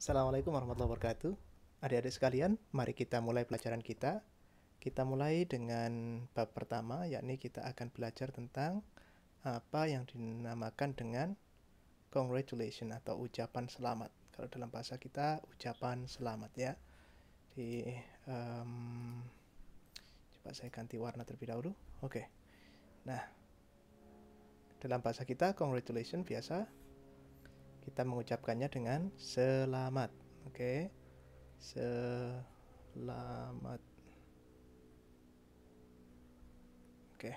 Assalamualaikum warahmatullahi wabarakatuh. Adik-adik sekalian, mari kita mulai pelajaran kita. Kita mulai dengan bab pertama, yakni kita akan belajar tentang apa yang dinamakan dengan congratulation atau ucapan selamat. Kalau dalam bahasa kita, ucapan selamat ya. Di coba saya ganti warna terlebih dahulu. Oke. Nah, dalam bahasa kita congratulation biasa kita mengucapkannya dengan selamat. Oke. Selamat. Oke.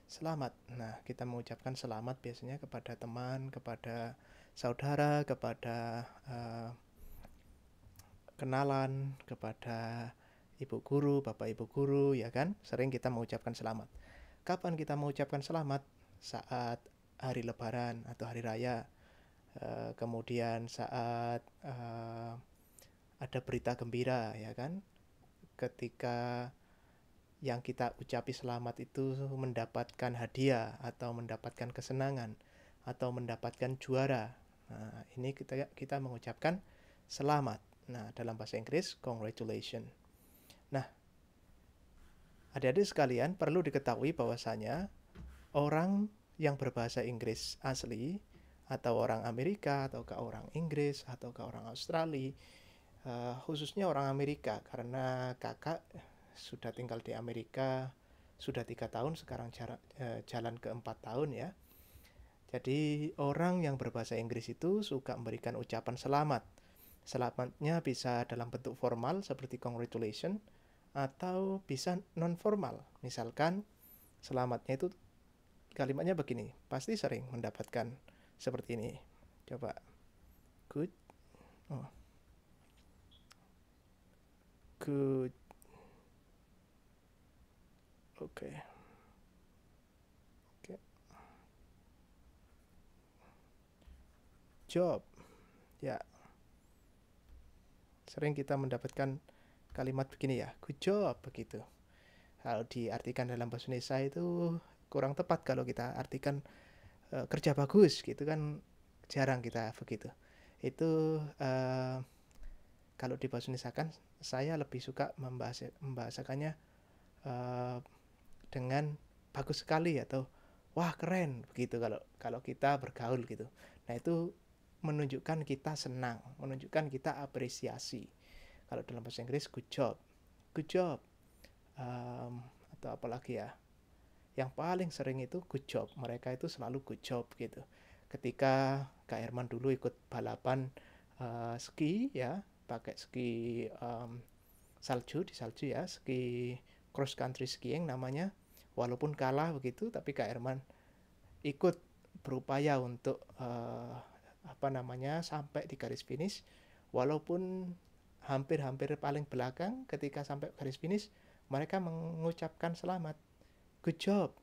Selamat. Nah, kita mengucapkan selamat biasanya kepada teman, kepada saudara, kepada kenalan, kepada ibu guru, bapak ibu guru, ya kan? Sering kita mengucapkan selamat. Kapan kita mengucapkan selamat? Saat hari lebaran atau hari raya. Kemudian saat ada berita gembira, ya kan? Ketika yang kita ucapi selamat itu mendapatkan hadiah atau mendapatkan kesenangan atau mendapatkan juara. Nah, ini kita mengucapkan selamat. Nah, dalam bahasa Inggris congratulations. Nah, adik-adik sekalian perlu diketahui bahwasanya orang yang berbahasa Inggris asli atau orang Amerika atau ke orang Inggris atau ke orang Australia, khususnya orang Amerika karena kakak sudah tinggal di Amerika sudah 3 tahun, sekarang jalan ke 4 tahun ya. Jadi orang yang berbahasa Inggris itu suka memberikan ucapan selamat. Selamatnya bisa dalam bentuk formal seperti congratulations atau bisa non formal. Misalkan selamatnya itu kalimatnya begini, pasti sering mendapatkan seperti ini. Coba good, good, oke. Job, ya. Sering kita mendapatkan kalimat begini ya, good job, begitu. Kalau diartikan dalam bahasa Indonesia itu kurang tepat kalau kita artikan kerja bagus gitu kan, jarang kita begitu. Itu kalau di bahasa Indonesia kan saya lebih suka membahasakannya dengan bagus sekali atau wah keren begitu kalau kita bergaul gitu. Nah, itu menunjukkan kita senang, menunjukkan kita apresiasi. Kalau dalam bahasa Inggris good job, good job, atau apalagi ya, yang paling sering itu good job. Mereka itu selalu good job gitu. Ketika Kak Herman dulu ikut balapan ski ya, pakai ski salju, di salju ya, ski cross country skiing namanya. Walaupun kalah begitu, tapi Kak Herman ikut berupaya untuk sampai di garis finish. Walaupun hampir-hampir paling belakang, ketika sampai garis finish, mereka mengucapkan selamat, good job.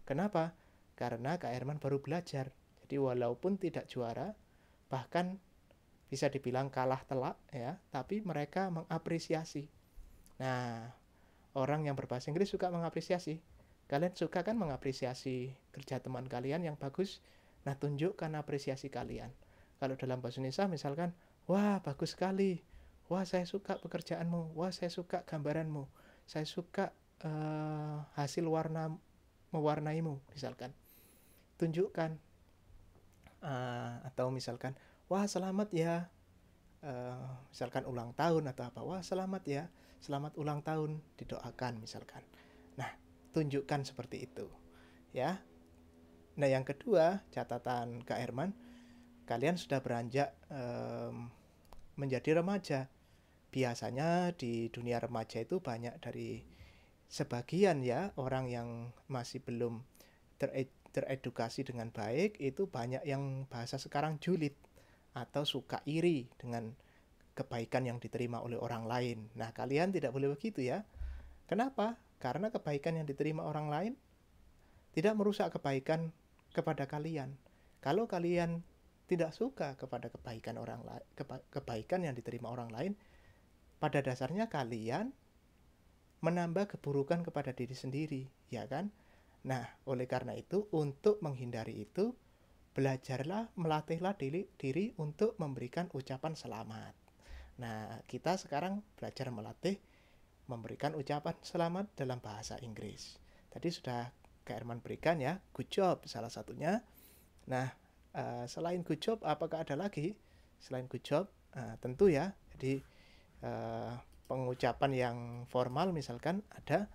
Kenapa? Karena Kak Herman baru belajar. Jadi walaupun tidak juara, bahkan bisa dibilang kalah telak ya, tapi mereka mengapresiasi. Nah, orang yang berbahasa Inggris suka mengapresiasi. Kalian suka kan mengapresiasi kerja teman kalian yang bagus? Nah, tunjukkan apresiasi kalian. Kalau dalam bahasa Indonesia misalkan, wah bagus sekali, wah saya suka pekerjaanmu, wah saya suka gambaranmu, saya suka hasil warna mewarnaimu misalkan. Tunjukkan. Atau misalkan, wah selamat ya, misalkan ulang tahun atau apa, wah selamat ya, selamat ulang tahun, didoakan misalkan. Nah, tunjukkan seperti itu ya. Nah, yang kedua, catatan Kak Herman, kalian sudah beranjak menjadi remaja. Biasanya di dunia remaja itu banyak dari sebagian ya orang yang masih belum teredukasi dengan baik, itu banyak yang bahasa sekarang julid atau suka iri dengan kebaikan yang diterima oleh orang lain. Nah, kalian tidak boleh begitu ya. Kenapa? Karena kebaikan yang diterima orang lain tidak merusak kebaikan kepada kalian. Kalau kalian tidak suka kepada kebaikan orang lain, kebaikan yang diterima orang lain, pada dasarnya kalian menambah keburukan kepada diri sendiri, ya kan? Nah, oleh karena itu, untuk menghindari itu, belajarlah, melatihlah diri untuk memberikan ucapan selamat. Nah, kita sekarang belajar melatih memberikan ucapan selamat dalam bahasa Inggris. Tadi sudah Kak Herman berikan ya, good job salah satunya. Nah, selain good job, apakah ada lagi selain good job? Tentu ya, jadi pengucapan yang formal misalkan ada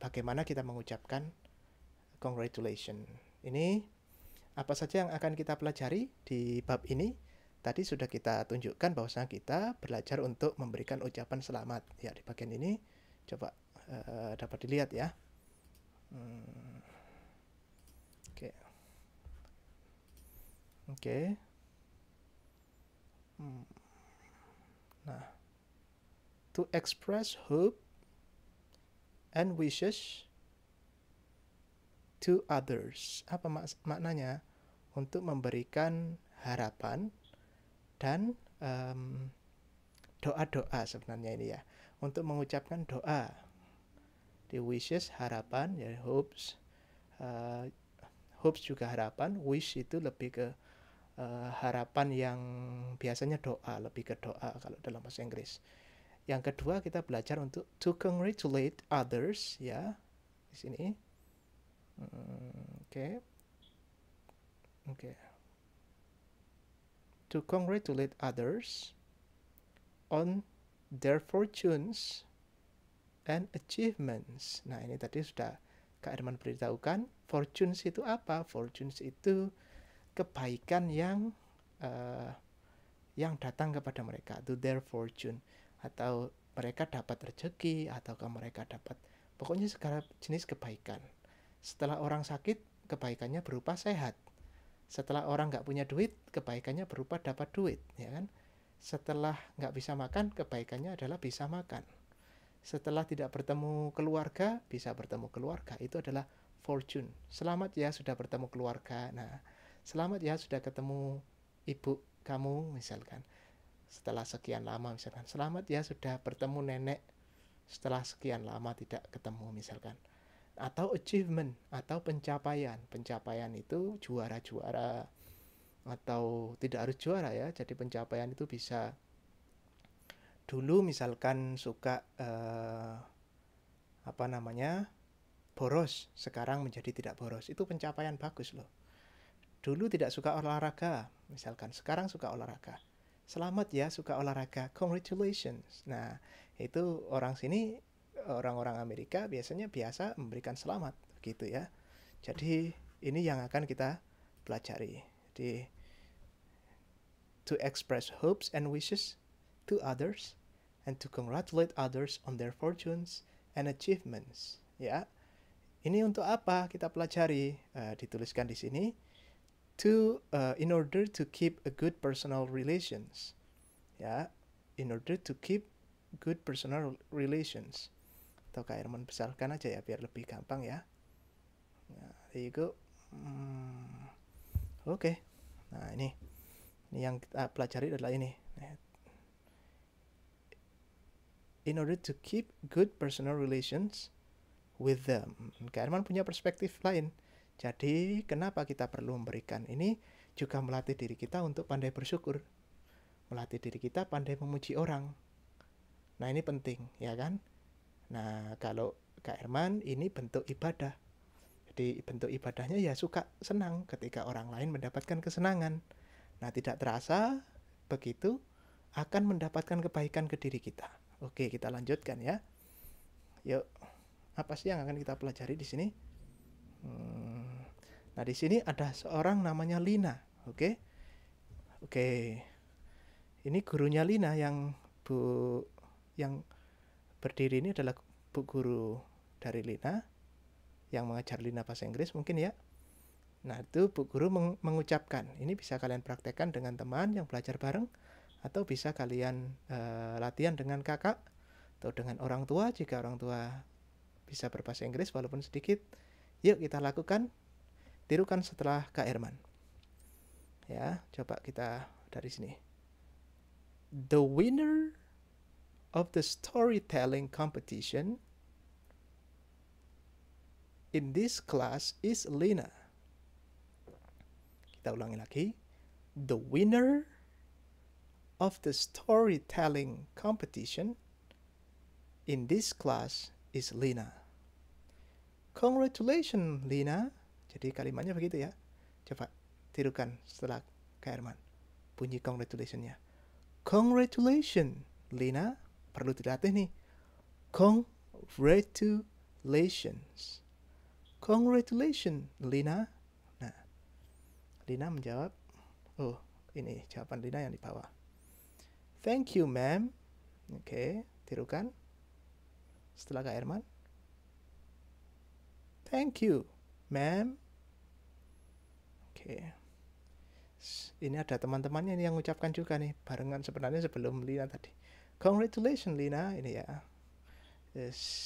bagaimana kita mengucapkan congratulations. Ini apa saja yang akan kita pelajari di bab ini? Tadi sudah kita tunjukkan bahwasanya kita belajar untuk memberikan ucapan selamat. Ya, di bagian ini coba dapat dilihat ya. Oke. Nah, to express hope and wishes to others. Apa maknanya? Untuk memberikan harapan dan doa-doa sebenarnya ini ya. Untuk mengucapkan doa. Di wishes harapan, ya hopes. Hopes juga harapan. Wish itu lebih ke harapan yang biasanya doa, lebih ke doa kalau dalam bahasa Inggris. Yang kedua kita belajar untuk to congratulate others ya di sini. Oke. To congratulate others on their fortunes and achievements. Nah, ini tadi sudah Kak Herman beritahukan. Fortunes itu apa? Fortunes itu kebaikan yang datang kepada mereka, to their fortune, atau mereka dapat rezeki, ataukah mereka dapat, pokoknya segala jenis kebaikan. Setelah orang sakit, kebaikannya berupa sehat. Setelah orang nggak punya duit, kebaikannya berupa dapat duit, ya kan? Setelah nggak bisa makan, kebaikannya adalah bisa makan. Setelah tidak bertemu keluarga, bisa bertemu keluarga. Itu adalah fortune. Selamat ya sudah bertemu keluarga. Nah, selamat ya sudah ketemu ibu kamu misalkan. Setelah sekian lama misalkan. Selamat ya sudah bertemu nenek setelah sekian lama tidak ketemu misalkan. Atau achievement atau pencapaian. Pencapaian itu juara-juara atau tidak harus juara ya. Jadi pencapaian itu bisa dulu misalkan suka boros, sekarang menjadi tidak boros. Itu pencapaian bagus loh. Dulu tidak suka olahraga, misalkan sekarang suka olahraga. Selamat ya suka olahraga, congratulations. Nah, itu orang-orang Amerika biasanya biasa memberikan selamat gitu ya. Jadi ini yang akan kita pelajari. Jadi to express hopes and wishes to others and to congratulate others on their fortunes and achievements. Ya, ini untuk apa kita pelajari? Dituliskan di sini. In order to keep a good personal relations, ya, in order to keep good personal relations. Atau Kak Herman besarkan aja ya biar lebih gampang ya. There you go. Oke. Nah ini yang kita pelajari adalah ini. In order to keep good personal relations with them. Kak Herman punya perspektif lain. Jadi kenapa kita perlu memberikan ini? Juga melatih diri kita untuk pandai bersyukur. Melatih diri kita pandai memuji orang. Nah ini penting ya kan. Nah kalau Kak Herman ini bentuk ibadah. Jadi bentuk ibadahnya ya suka senang ketika orang lain mendapatkan kesenangan. Nah tidak terasa begitu akan mendapatkan kebaikan ke diri kita. Oke kita lanjutkan ya. Yuk apa sih yang akan kita pelajari di sini? Nah di sini ada seorang namanya Lina, oke. Ini gurunya Lina yang berdiri ini adalah bu guru dari Lina yang mengajar Lina bahasa Inggris mungkin ya. Nah itu bu guru mengucapkan. Ini bisa kalian praktekkan dengan teman yang belajar bareng atau bisa kalian latihan dengan kakak atau dengan orang tua jika orang tua bisa berbahasa Inggris walaupun sedikit. Yuk kita lakukan. Tirukan setelah Kak Herman. Ya, coba kita dari sini. The winner of the storytelling competition in this class is Lina. Kita ulangi lagi. The winner of the storytelling competition in this class is Lina. Congratulations, Lina. Jadi kalimatnya begitu ya. Coba tirukan setelah Kak Herman. Bunyi congratulations-nya. Congratulations, Lina. Perlu dilatih nih. Congratulations. Congratulations, Lina. Nah, Lina menjawab. Oh, ini jawaban Lina yang di bawah. Thank you, ma'am. Oke, tirukan. Setelah Kak Herman. Thank you, ma'am. Oke. Ini ada teman-temannya yang mengucapkan juga nih. Barengan sebenarnya sebelum Lina tadi. Congratulations, Lina. Ini ya.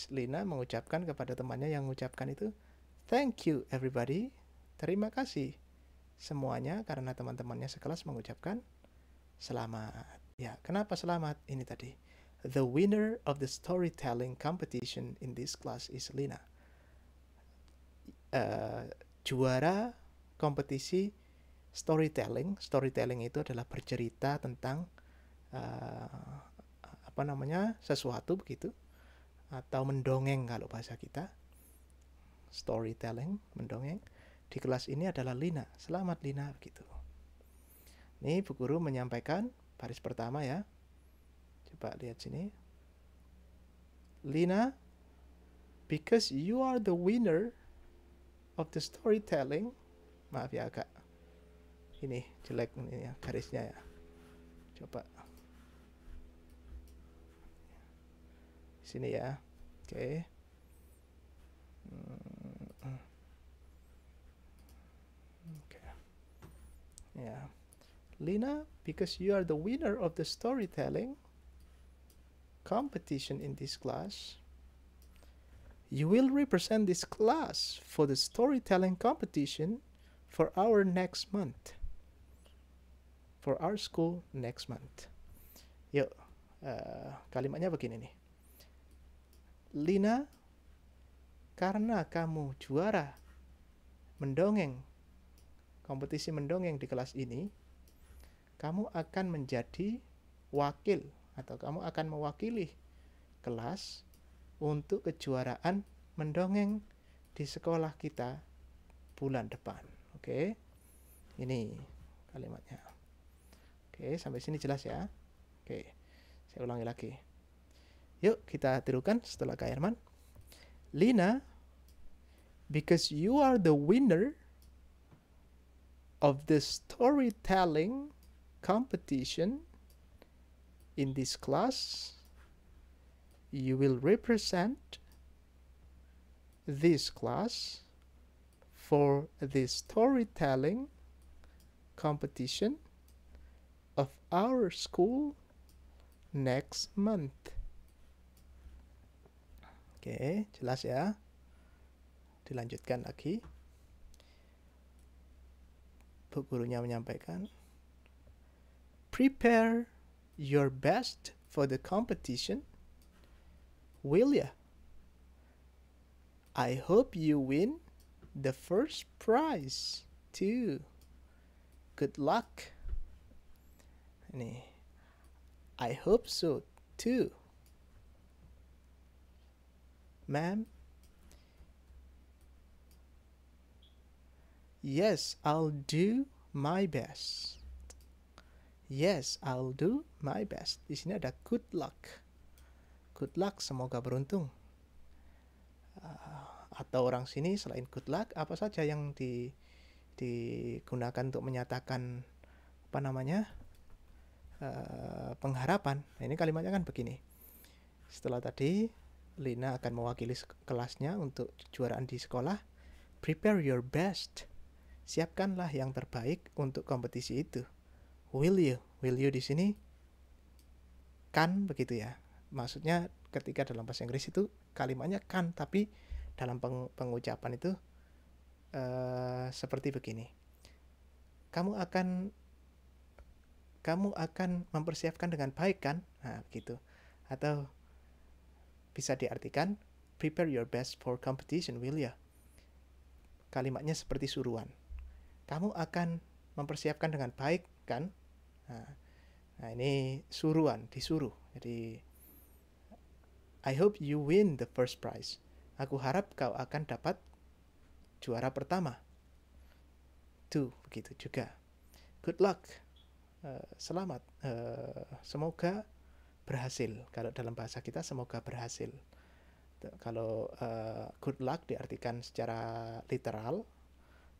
Lina mengucapkan kepada temannya yang mengucapkan itu. Thank you, everybody. Terima kasih semuanya karena teman-temannya sekelas mengucapkan selamat. Ya, kenapa selamat? Ini tadi. The winner of the storytelling competition in this class is Lina. Juara kompetisi storytelling. Storytelling itu adalah bercerita tentang sesuatu begitu, atau mendongeng kalau bahasa kita. Storytelling, mendongeng. Di kelas ini adalah Lina. Selamat Lina begitu. Ini Bu Guru menyampaikan baris pertama ya. Coba lihat sini. Lina, because you are the winner of the storytelling. Maaf ya agak ini jelek ini ya garisnya ya. Coba sini ya. Oke. Oke. Ya. Lina, because you are the winner of the storytelling competition in this class, you will represent this class for the storytelling competition for our next month. For our school next month. Yuk, kalimatnya begini nih. Lina, karena kamu juara mendongeng, kompetisi mendongeng di kelas ini, kamu akan menjadi wakil atau kamu akan mewakili kelas untuk kejuaraan mendongeng di sekolah kita bulan depan. Oke. Ini kalimatnya. Oke, sampai sini jelas ya. Oke. Saya ulangi lagi. Yuk, kita tirukan setelah Kak Herman. Lina, because you are the winner of the storytelling competition in this class, you will represent this class for the storytelling competition of our school next month. Oke, jelas ya. Dilanjutkan lagi. Bu gurunya menyampaikan, prepare your best for the competition, will ya? I hope you win the first prize too. Good luck. Ini, I hope so too. Ma'am, yes, I'll do my best. Yes, I'll do my best. Di sini ada good luck. Good luck, semoga beruntung. Atau orang sini selain good luck, apa saja yang digunakan untuk menyatakan pengharapan. Nah, ini kalimatnya kan begini. Setelah tadi Lina akan mewakili kelasnya untuk kejuaraan di sekolah. Prepare your best. Siapkanlah yang terbaik untuk kompetisi itu. Will you? Will you di sini kan begitu ya. Maksudnya ketika dalam bahasa Inggris itu kalimatnya kan, tapi dalam pengucapan itu seperti begini. Kamu akan mempersiapkan dengan baik kan? Nah, begitu. Atau bisa diartikan prepare your best for competition, will ya? Kalimatnya seperti suruhan. Kamu akan mempersiapkan dengan baik kan. Nah ini suruhan, disuruh. Jadi I hope you win the first prize. Aku harap kau akan dapat juara pertama. Tuh, begitu juga. Good luck. Selamat. Semoga berhasil. Kalau dalam bahasa kita semoga berhasil. Kalau good luck diartikan secara literal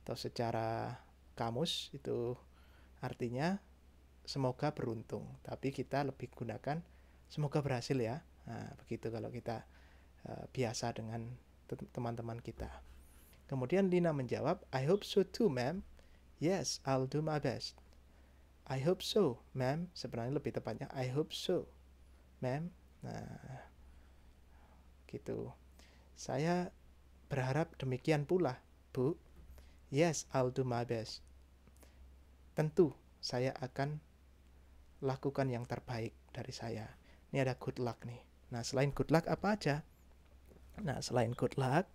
atau secara kamus itu artinya semoga beruntung. Tapi kita lebih gunakan semoga berhasil ya. Nah, begitu kalau kita biasa dengan teman-teman kita. Kemudian Lina menjawab, I hope so too, ma'am. Yes, I'll do my best. I hope so, ma'am. Sebenarnya lebih tepatnya I hope so, ma'am. Nah, gitu. Saya berharap demikian pula, Bu. Yes, I'll do my best. Tentu, saya akan lakukan yang terbaik dari saya. Ini ada good luck nih. Nah, selain good luck apa aja? Nah, selain good luck,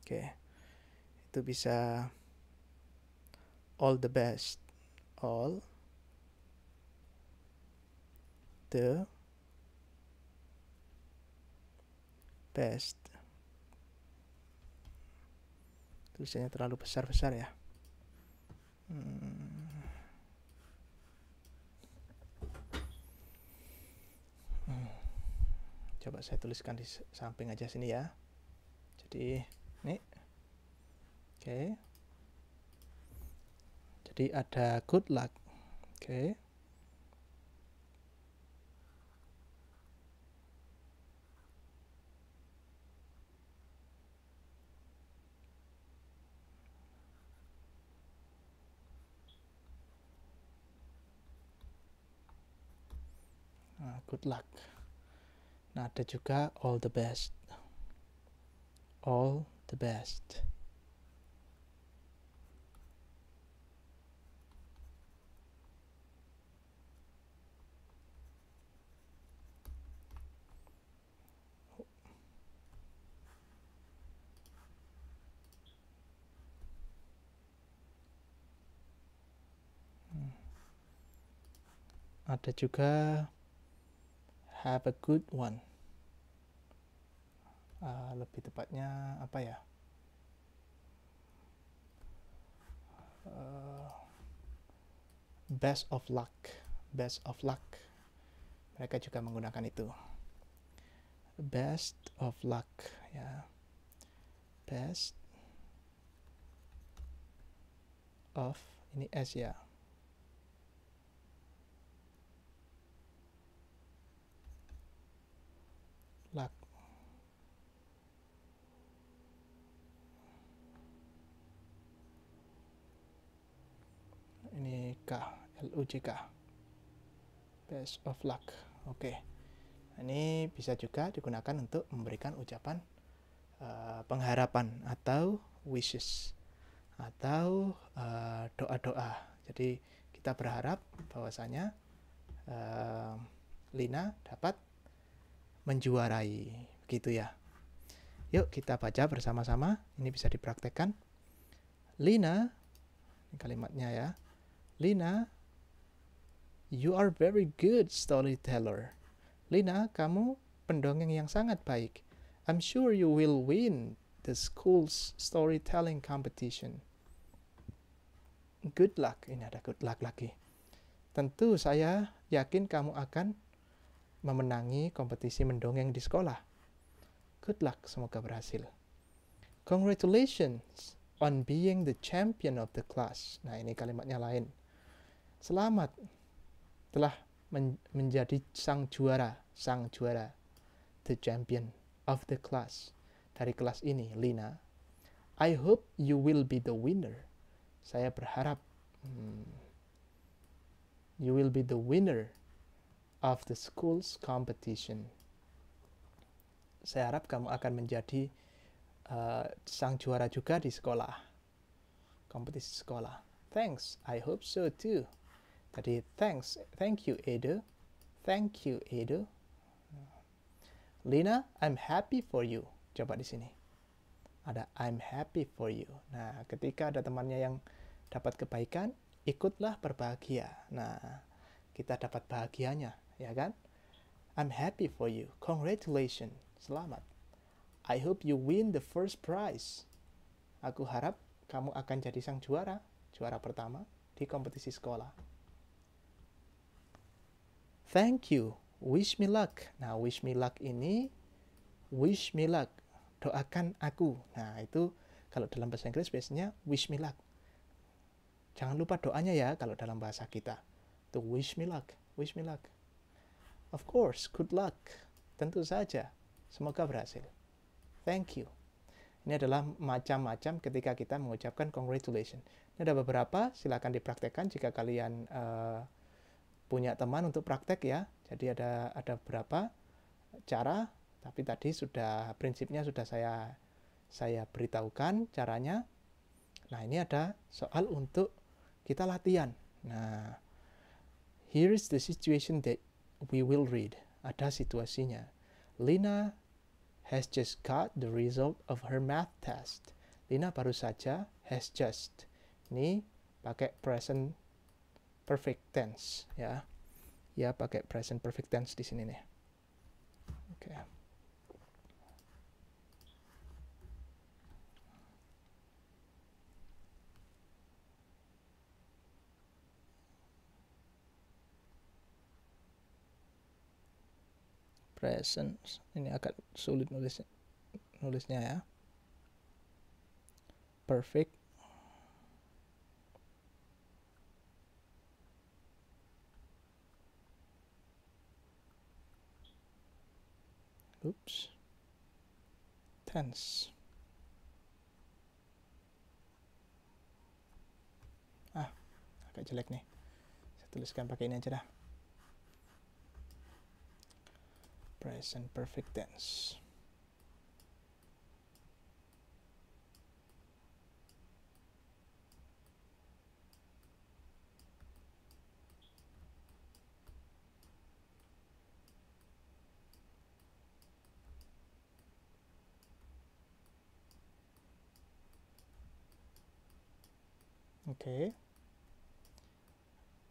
oke. Itu bisa all the best. All the best. Tulisannya terlalu besar-besar ya. Coba saya tuliskan di samping aja sini ya. Jadi ini, oke. Jadi ada good luck, oke. Nah, good luck. Nah, ada juga all the best. All the best. Ada juga have a good one. Lebih tepatnya apa ya? Best of luck. Best of luck. Mereka juga menggunakan itu. Best of luck ya. Best of, ini S ya. Luck. Ini K, L-U-C-K. Best of luck. Oke. Ini bisa juga digunakan untuk memberikan ucapan pengharapan atau wishes atau doa-doa. Jadi kita berharap bahwasanya Lina dapat menjuarai, begitu ya. Yuk kita baca bersama-sama. Ini bisa dipraktekkan. Lina, ini kalimatnya ya. Lina, you are very good storyteller. Lina, kamu pendongeng yang sangat baik. I'm sure you will win the school's storytelling competition. Good luck. Ini ada good luck lagi. Tentu saya yakin kamu akan memenangi kompetisi mendongeng di sekolah. Good luck, semoga berhasil. Congratulations on being the champion of the class. Nah, ini kalimatnya lain. Selamat telah menjadi sang juara, the champion of the class, dari kelas ini, Lina. I hope you will be the winner. Saya berharap you will be the winner of the school's competition. Saya harap kamu akan menjadi sang juara juga di sekolah, kompetisi sekolah. Thanks, I hope so too. Tadi thank you Edo. Thank you Edo. Lina, I'm happy for you. Coba di sini. ada I'm happy for you. Nah, ketika ada temannya yang dapat kebaikan, ikutlah berbahagia. Nah, kita dapat bahagianya, ya kan? I'm happy for you. Congratulations. Selamat. I hope you win the first prize. Aku harap kamu akan jadi sang juara pertama di kompetisi sekolah. Thank you. Wish me luck. Nah, wish me luck ini, wish me luck, doakan aku. Nah, itu kalau dalam bahasa Inggris biasanya wish me luck. Jangan lupa doanya ya kalau dalam bahasa kita. To wish me luck, wish me luck. Of course, good luck. Tentu saja. Semoga berhasil. Thank you. Ini adalah macam-macam ketika kita mengucapkan congratulations. Ini ada beberapa, silakan dipraktekkan jika kalian punya teman untuk praktek ya. Jadi ada beberapa cara, tapi tadi prinsipnya sudah saya beritahukan caranya. Nah, ini ada soal untuk kita latihan. Nah, here is the situation that we will read. Ada situasinya. Lina has just got the result of her math test. Lina baru saja, has just. Ini pakai present perfect tense ya. Ya, pakai present perfect tense di sini nih. Oke. Present. Ini agak sulit nulisnya ya. Perfect. Oops. Tense. Agak jelek nih. Saya tuliskan pakai ini aja dah. Present perfect tense. Oke.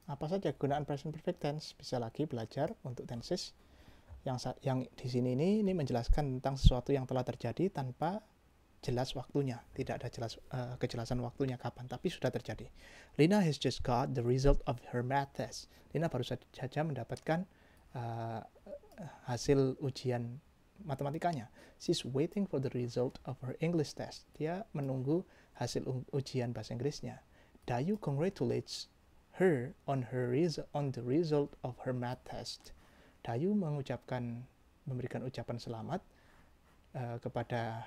Apa saja kegunaan present perfect tense? Bisa lagi belajar untuk tenses. Yang di sini ini menjelaskan tentang sesuatu yang telah terjadi tanpa jelas waktunya. Tidak ada kejelasan waktunya kapan, tapi sudah terjadi. Lina has just got the result of her math test. Lina baru saja mendapatkan hasil ujian matematikanya. She's waiting for the result of her English test. Dia menunggu hasil ujian bahasa Inggrisnya. Dayu congratulates her on the result of her math test. Dayu memberikan ucapan selamat kepada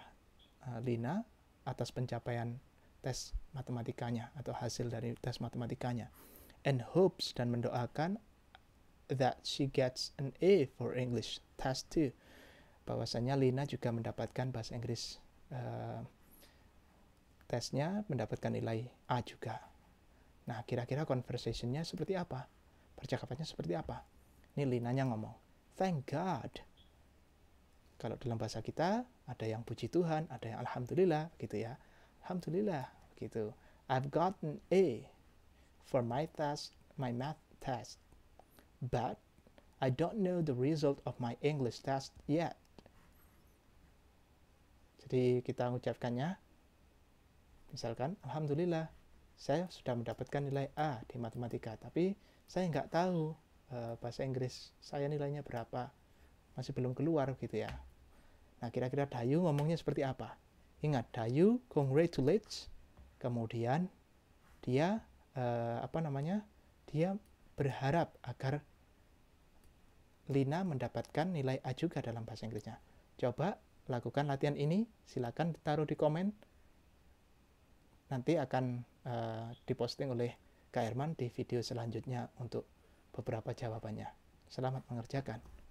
Lina atas pencapaian tes matematikanya atau hasil dari tes matematikanya. And hopes, dan mendoakan that she gets an A for English test too. Bahwasanya Lina juga mendapatkan bahasa Inggris tesnya, mendapatkan nilai A juga. Nah, kira-kira conversation-nya seperti apa? Percakapannya seperti apa? Ini Linanya ngomong, thank God. Kalau dalam bahasa kita, ada yang puji Tuhan, ada yang alhamdulillah, gitu ya. Alhamdulillah, gitu. I've gotten A for my math test. But I don't know the result of my English test yet. Jadi kita mengucapkannya, misalkan, alhamdulillah, saya sudah mendapatkan nilai A di matematika, tapi saya nggak tahu bahasa Inggris saya nilainya berapa, masih belum keluar gitu ya. Nah, kira-kira Dayu ngomongnya seperti apa? Ingat, Dayu congratulates, kemudian dia dia berharap agar Lina mendapatkan nilai A juga dalam bahasa Inggrisnya. Coba lakukan latihan ini, silakan taruh di komen. Nanti akan diposting oleh Kak Herman di video selanjutnya untuk beberapa jawabannya. Selamat mengerjakan.